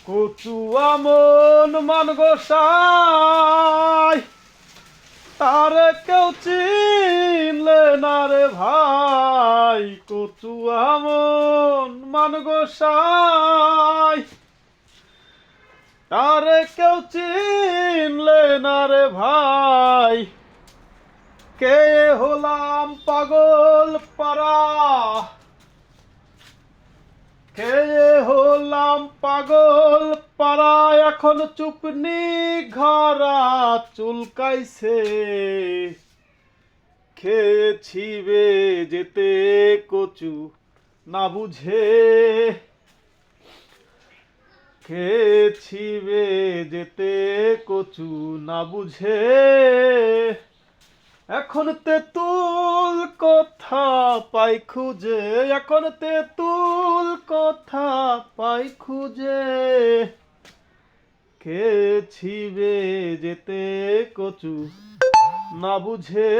কচু আমন মান গোসাই তারে কেউ চিনলে না রে ভাই। কচু আমন মান গোসাই তারে কেউ চিনলে না রে ভাই। কে হলাম পাগল পারা, কে হলাম পাগল পারা, এখন চুপনি ঘরা চুলকাইছে। খেয়েছি বে যেতে কচু না বুঝে, খেয়েছি বে যেতে কচু না বুঝে। এখন তেঁতুল কথা পাই খুঁজে, এখন তেঁতুল কথা পাই খুঁজে। খেয়েছি বে যেতে কচু না বুঝে।